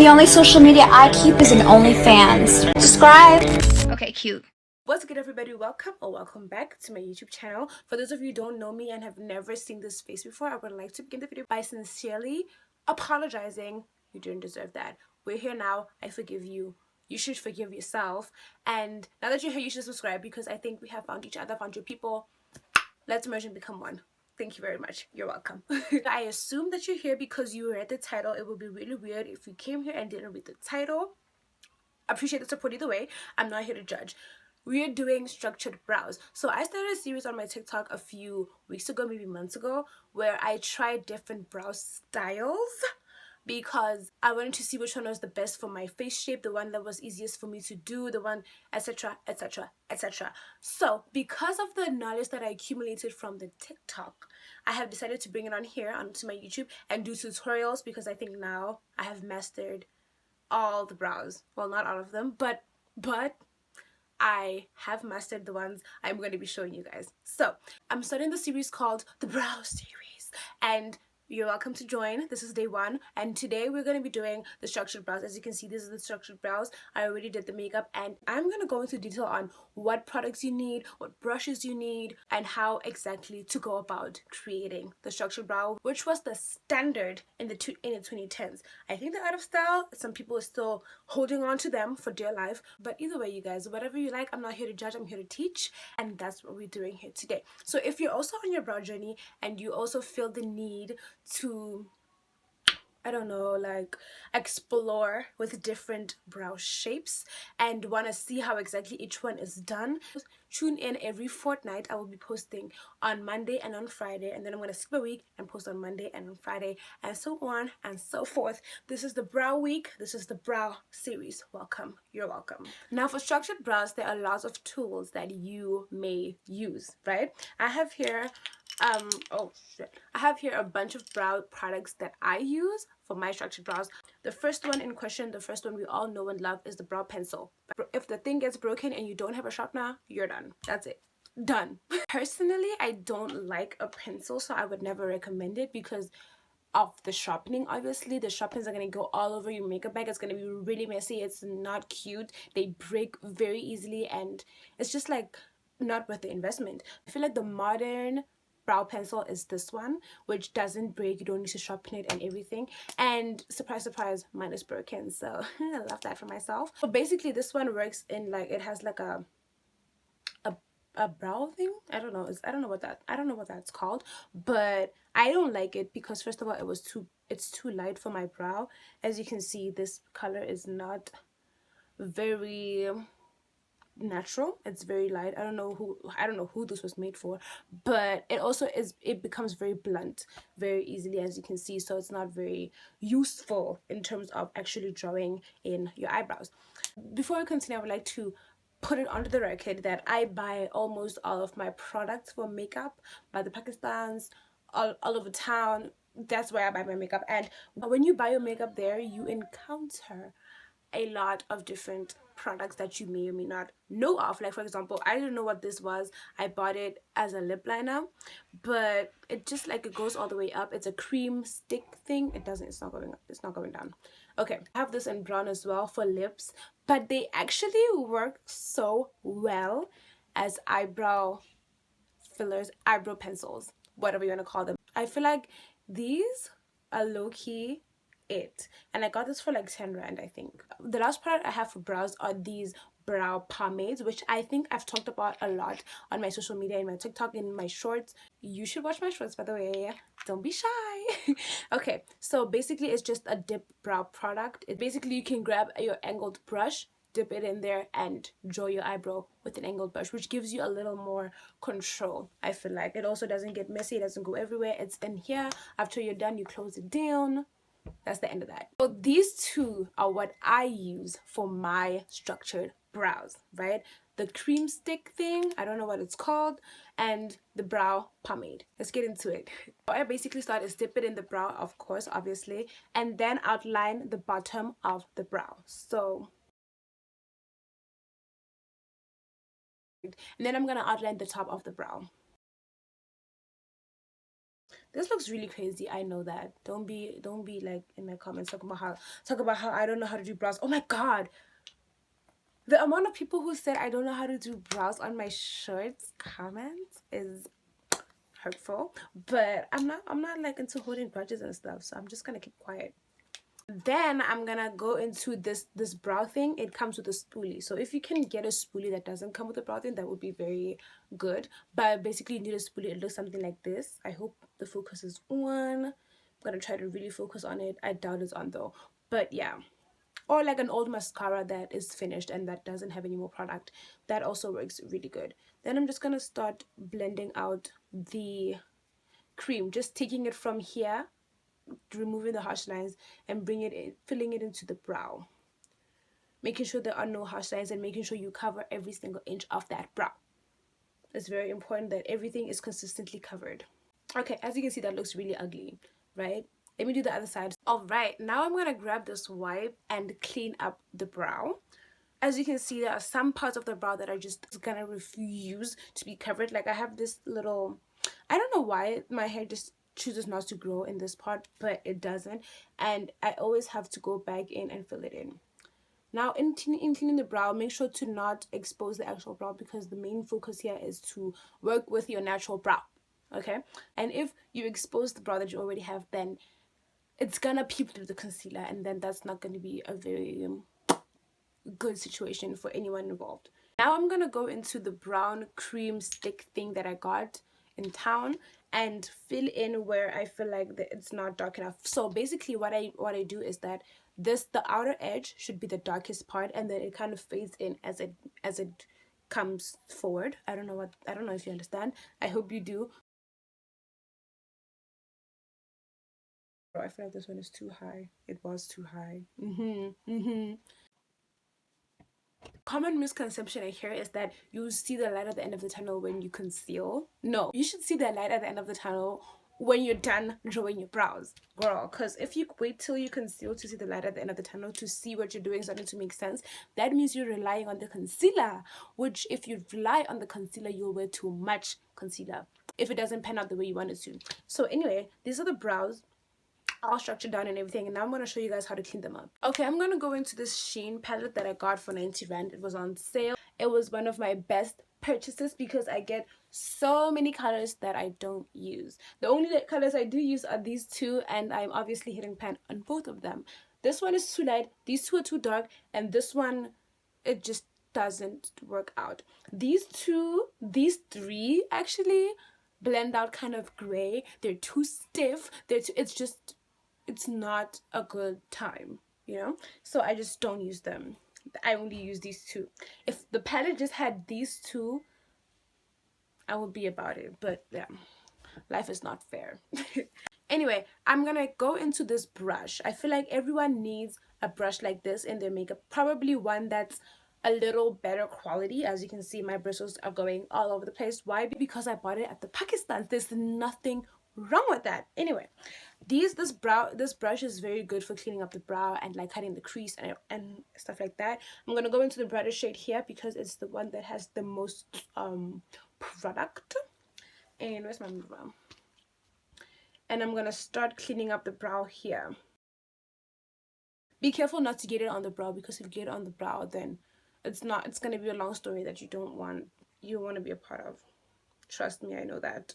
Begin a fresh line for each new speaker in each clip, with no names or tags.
The only social media I keep is an OnlyFans. Subscribe. Okay, cute.
What's good, everybody? Welcome back to my YouTube channel. For those of you who don't know me and have never seen this face before, I would like to begin the video by sincerely apologizing. You didn't deserve that. We're here now. I forgive you. You should forgive yourself. And now that you're here, you should subscribe, because I think we have found each other, found your people. Let's merge and become one. Thank you very much. You're welcome. I assume that you're here because you read the title. It would be really weird if you came here and didn't read the title. I appreciate the support either way. I'm not here to judge. We are doing structured brows. So I started a series on my TikTok a few weeks ago, maybe months ago, where I tried different brow styles because I wanted to see which one was the best for my face shape, the one that was easiest for me to do, the one, etc, etc, etc. So because of the knowledge that I accumulated from the TikTok, I have decided to bring it on here onto my YouTube and do tutorials, because I think now I have mastered all the brows. Well, not all of them, but I have mastered the ones I'm going to be showing you guys. So I'm starting the series called the Brow Series, and you're welcome to join. This is day one, and today we're going to be doing the structured brows. As you can see, this is the structured brows. I already did the makeup, and I'm going to go into detail on what products you need, what brushes you need, and how exactly to go about creating the structured brow, which was the standard in the 2010s. I think they're out of style. Some people are still holding on to them for dear life, but either way, you guys, whatever you like, I'm not here to judge, I'm here to teach, and that's what we're doing here today. So if you're also on your brow journey and you also feel the need to, I don't know, like explore with different brow shapes and want to see how exactly each one is done, tune in every fortnight. I will be posting on Monday and on Friday, and then I'm going to skip a week and post on Monday and on Friday, and so on and so forth. This is the brow week. This is the brow series. Welcome. You're welcome. Now, for structured brows, there are lots of tools that you may use, right? I have here I have here a bunch of brow products that I use for my structured brows. The first one in question, the first one we all know and love, is the brow pencil. If the thing gets broken and you don't have a sharpener, you're done. That's it. Done. Personally, I don't like a pencil, so I would never recommend it because of the sharpening. Obviously, the sharpeners are going to go all over your makeup bag. It's going to be really messy. It's not cute. They break very easily, and it's just like not worth the investment. I feel like the modern brow pencil is this one, which doesn't break. You don't need to sharpen it and everything, and surprise surprise, mine is broken, so I love that for myself. So basically this one works in like, it has like a brow thing. I don't know what that's called, but I don't like it because first of all, it's too light for my brow. As you can see, this color is not very natural. It's very light. I don't know who this was made for, but it becomes very blunt very easily, as you can see, so it's not very useful in terms of actually drawing in your eyebrows. Before we continue, I would like to put it onto the record that I buy almost all of my products for makeup by the Pakistans all over town. That's where I buy my makeup, and when you buy your makeup there, you encounter a lot of different products that you may or may not know of. Like, for example, I didn't know what this was. I bought it as a lip liner, but it just like, it goes all the way up. It's a cream stick thing. It's not going down. Okay, I have this in brown as well for lips, but they actually work so well as eyebrow fillers, eyebrow pencils, whatever you want to call them. I feel like these are low-key it, and I got this for like 10 rand, I think. The last product I have for brows are these brow pomades, which I think I've talked about a lot on my social media, in my TikTok, in my shorts. You should watch my shorts, by the way. Don't be shy. Okay, so basically it's just a dip brow product. Basically, you can grab your angled brush, dip it in there, and draw your eyebrow with an angled brush, which gives you a little more control. I feel like it also doesn't get messy. It doesn't go everywhere. It's in here. After you're done, you close it down. That's the end of that. So these two are what I use for my structured brows, right? The cream stick thing, I don't know what it's called, and the brow pomade. Let's get into it. What I basically start is dip it in the brow, of course, obviously, and then outline the bottom of the brow. So, and then I'm gonna outline the top of the brow. This looks really crazy. I know that. Don't be like in my comments talk about how I don't know how to do brows. Oh my god. The amount of people who said I don't know how to do brows on my shirts comments is hurtful. But I'm not like into holding grudges and stuff, so I'm just gonna keep quiet. Then I'm gonna go into this brow thing. It comes with a spoolie, so if you can get a spoolie that doesn't come with a brow thing, that would be very good. But basically you need a spoolie. It looks something like this. I hope the focus is on. I'm gonna try to really focus on it. I doubt it's on though, but yeah. Or like an old mascara that is finished and that doesn't have any more product, that also works really good. Then I'm just gonna start blending out the cream, just taking it from here, removing the harsh lines and bring it in, filling it into the brow, making sure there are no harsh lines and making sure you cover every single inch of that brow. It's very important that everything is consistently covered. Okay, as you can see, that looks really ugly, right? Let me do the other side. All right, now I'm gonna grab this wipe and clean up the brow. As you can see, there are some parts of the brow that are just gonna refuse to be covered. Like I have this little, I don't know why my hair just chooses not to grow in this part, but it doesn't, and I always have to go back in and fill it in. Now in cleaning the brow, make sure to not expose the actual brow, because the main focus here is to work with your natural brow, okay? And if you expose the brow that you already have, then it's gonna peep through the concealer, and then that's not gonna be a very good situation for anyone involved. Now I'm gonna go into the brown cream stick thing that I got in town and fill in where I feel like that it's not dark enough. So basically what I do is that the outer edge should be the darkest part, and then it kind of fades in as it comes forward. I don't know if you understand. I hope you do. I feel like this one is too high. It was too high. Common misconception I hear is that you see the light at the end of the tunnel when you conceal. No, you should see the light at the end of the tunnel when you're done drawing your brows, girl. Because if you wait till you conceal to see the light at the end of the tunnel, to see what you're doing starting to make sense, that means you're relying on the concealer, which if you rely on the concealer, you'll wear too much concealer if it doesn't pan out the way you want it to. So anyway, these are the brows all structured down and everything, and now I'm going to show you guys how to clean them up. Okay, I'm going to go into this Shein palette that I got for 90 rand. It was on sale. It was one of my best purchases because I get so many colors that I don't use. The only colors I do use are these two, and I'm obviously hitting pan on both of them. This one is too light, these two are too dark, and this one, it just doesn't work out. These three actually blend out kind of gray. They're too stiff. It's not a good time, you know? So I just don't use them. I only use these two. If the palette just had these two, I would be about it. But yeah, life is not fair. Anyway, I'm gonna go into this brush. I feel like everyone needs a brush like this in their makeup. Probably one that's a little better quality. As you can see, my bristles are going all over the place. Why? Because I bought it at the Pakistan. There's nothing wrong with that. Anyway, this brush is very good for cleaning up the brow and like cutting the crease and stuff like that. I'm gonna go into the brighter shade here because it's the one that has the most product. And where's my brow? And I'm gonna start cleaning up the brow here. Be careful not to get it on the brow, because if you get it on the brow, then it's gonna be a long story that you don't want to be a part of. Trust me, I know that.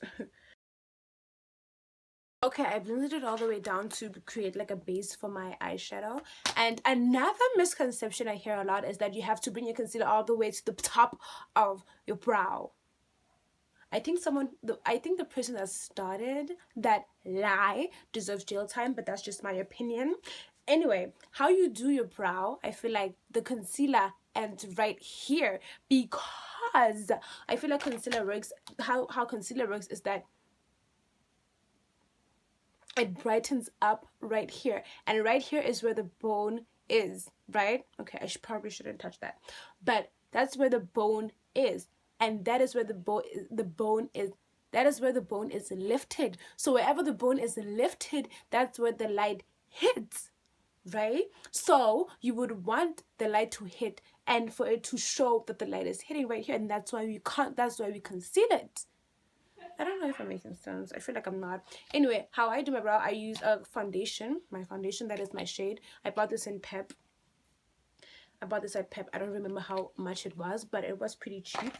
Okay, I blended it all the way down to create like a base for my eyeshadow. And another misconception I hear a lot is that you have to bring your concealer all the way to the top of your brow. I think the person that started that lie deserves jail time, but that's just my opinion. Anyway, how you do your brow, I feel like the concealer ends right here, because I feel like concealer works, how concealer works is that it brightens up right here, and right here is where the bone is, right? Okay, I probably shouldn't touch that, but that's where the bone is, and that is where the bone is lifted. So wherever the bone is lifted, that's where the light hits, right? So you would want the light to hit and for it to show that the light is hitting right here, and that's why we conceal it. I don't know if I'm making sense. I feel like I'm not. Anyway, how I do my brow, I use a foundation. My foundation, that is my shade. I bought this in Pep. I don't remember how much it was, but it was pretty cheap.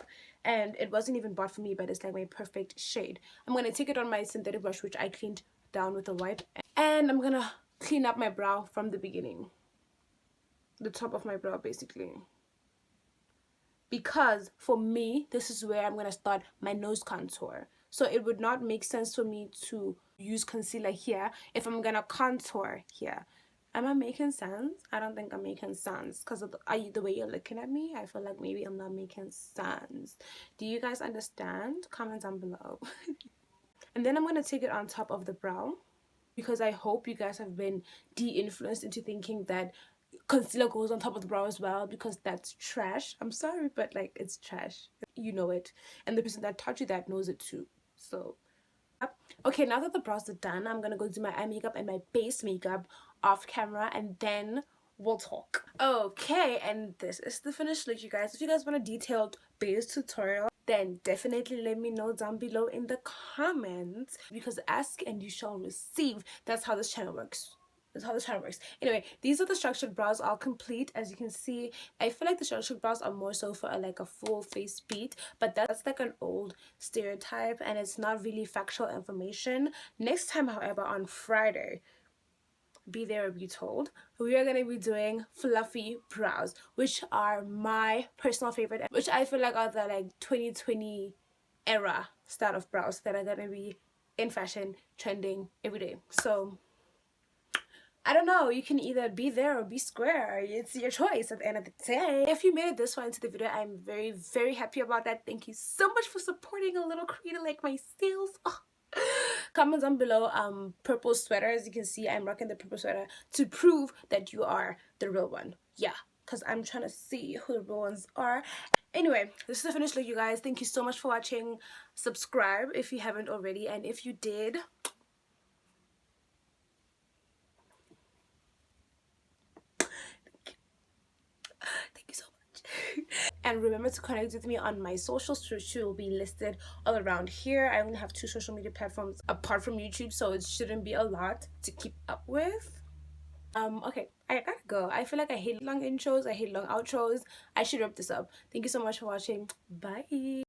And it wasn't even bought for me, but it's like my perfect shade. I'm going to take it on my synthetic brush, which I cleaned down with a wipe. And I'm going to clean up my brow from the beginning. The top of my brow, basically. Because for me, this is where I'm going to start my nose contour. So it would not make sense for me to use concealer here if I'm going to contour here. Am I making sense? I don't think I'm making sense because of the way you're looking at me. I feel like maybe I'm not making sense. Do you guys understand? Comment down below. And then I'm going to take it on top of the brow, because I hope you guys have been de-influenced into thinking that concealer goes on top of the brow as well, because that's trash. I'm sorry, but like, it's trash. You know it, and the person that taught you that knows it too. So okay, now that the brows are done, I'm gonna go do my eye makeup and my base makeup off camera, and then we'll talk. Okay, and this is the finished look, you guys. If you guys want a detailed base tutorial, then definitely let me know down below in the comments, because ask and you shall receive. That's how this channel works. That's how this channel works. Anyway, these are the structured brows all complete. As you can see, I feel like the structured brows are more so for like a full face beat, but that's like an old stereotype and it's not really factual information. Next time, however, on Friday, be there or be told, we are going to be doing fluffy brows, which are my personal favorite, which I feel like are the like 2020 era style of brows that are going to be in fashion, trending every day. So I don't know, you can either be there or be square. It's your choice at the end of the day. If you made it this far into the video, I'm very, very happy about that. Thank you so much for supporting a little creator like myself. Oh. Comment down below purple sweater. As you can see, I'm rocking the purple sweater to prove that you are the real one. Yeah, because I'm trying to see who the real ones are. Anyway, this is the finished look, you guys. Thank you so much for watching. Subscribe if you haven't already, and if you did, thank you so much. And remember to connect with me on my socials, which will be listed all around here. I only have 2 social media platforms apart from YouTube, so it shouldn't be a lot to keep up with. Okay, I gotta go. I feel like I hate long intros, I hate long outros. I should wrap this up. Thank you so much for watching. Bye.